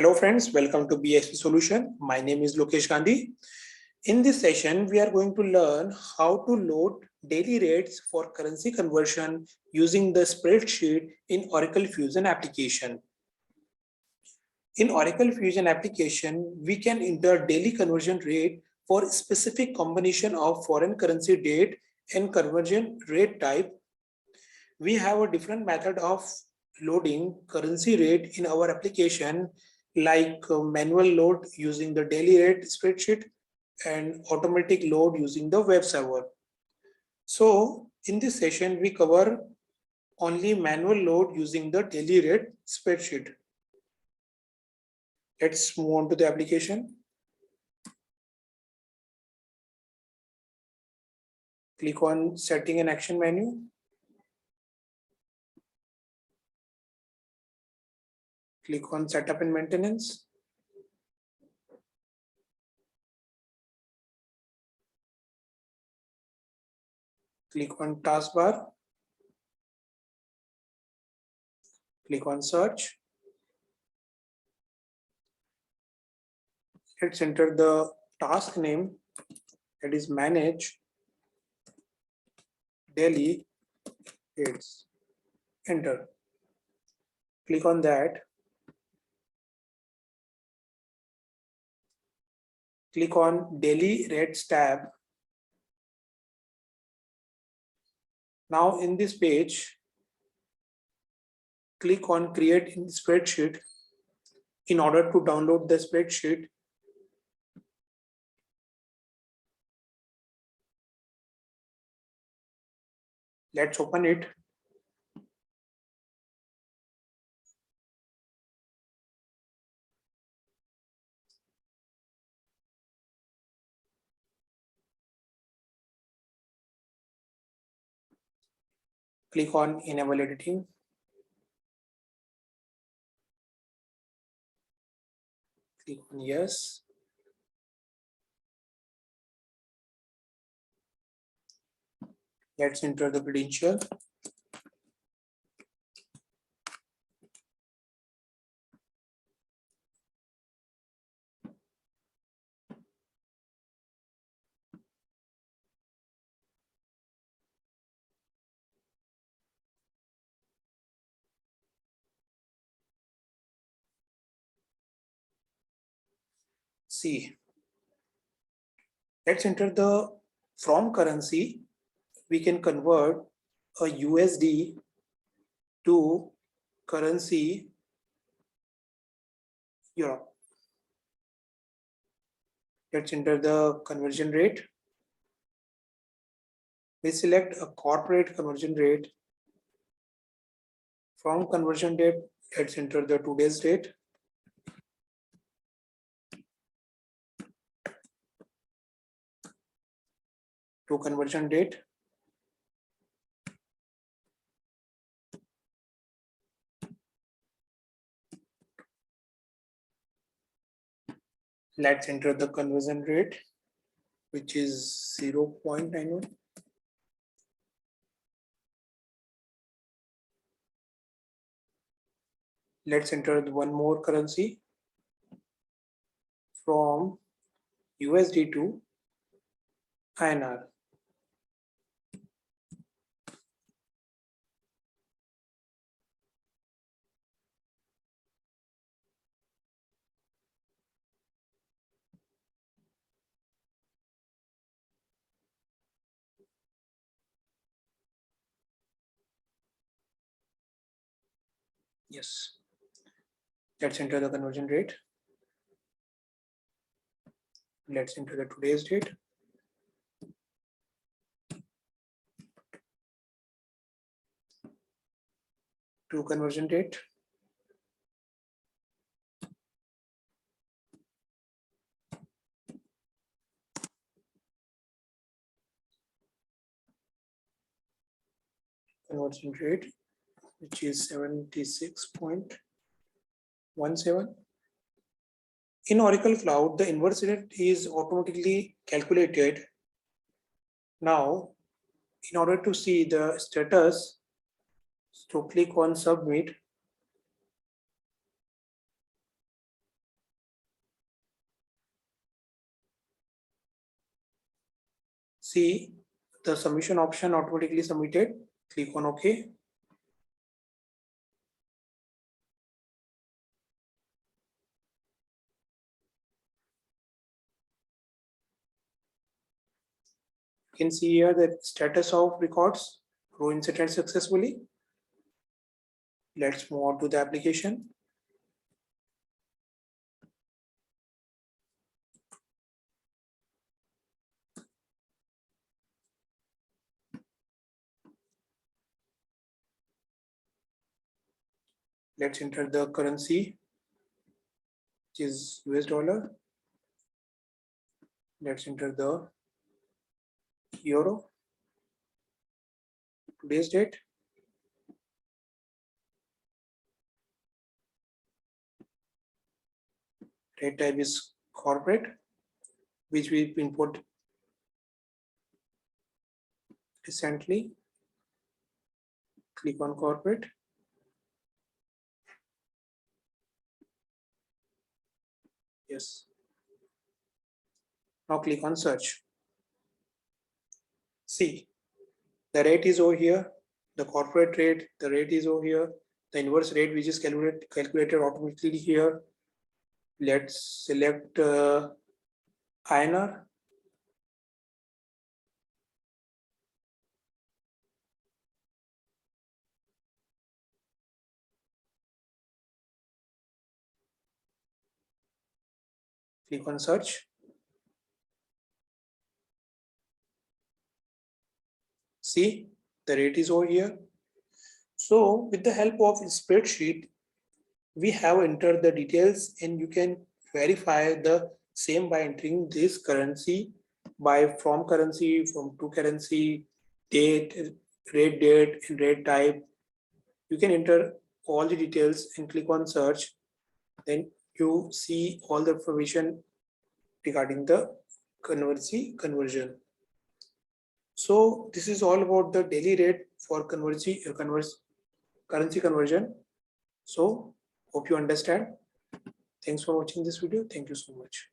Hello friends, welcome to BISP Solution. My name is Lokesh Gandhi. In this session, we are going to learn how to load daily rates for currency conversion using the spreadsheet in Oracle Fusion application. In Oracle Fusion application, we can enter daily conversion rate for specific combination of foreign currency date and conversion rate type. We have a different method of loading currency rate in our application, like manual load using the daily rate spreadsheet and automatic load using the web server. So in this session, we cover only manual load using the daily rate spreadsheet. Let's move on to the application. Click on setting and action menu. Click on setup and maintenance. Click on taskbar. Click on search. Let's enter the task name, that is manage daily rates. Enter. Click on that. Click on daily rates tab. Now in this page, click on create in spreadsheet. In order to download the spreadsheet, let's open it. Click on enable editing. Click on yes. Let's enter the credential. See, let's enter the from currency. We can convert a USD to currency euro. Let's enter the conversion rate. We select a corporate conversion rate. From conversion date, let's enter the today's date. To conversion date. Let's enter the conversion rate, which is 0.91. Let's enter the one more currency from USD to INR. Yes. Let's enter the conversion rate. Let's enter the today's date. To conversion date. Conversion rate, which is 76.17. In Oracle Cloud, the inverse rate is automatically calculated. Now, in order to see the status, so click on submit. See the submission option automatically submitted. Click on OK. You can see here the status of records, row inserted successfully. Let's move on to the application. Let's enter the currency, which is US dollar. Let's enter the euro, today's date. Rate type is corporate, which we import recently. Click on corporate. Yes. Now click on search. See, the rate is over here. The corporate rate, the rate is over here. The inverse rate, which is calculated automatically here. Let's select INR. Click on search. See, the rate is over here. So with the help of a spreadsheet, we have entered the details, and you can verify the same by entering this currency, from to currency, date, date, and rate type. You can enter all the details and click on search. Then you see all the information regarding the conversion. So this is all about the daily rate for currency conversion. So hope you understand. Thanks for watching this video. Thank you so much.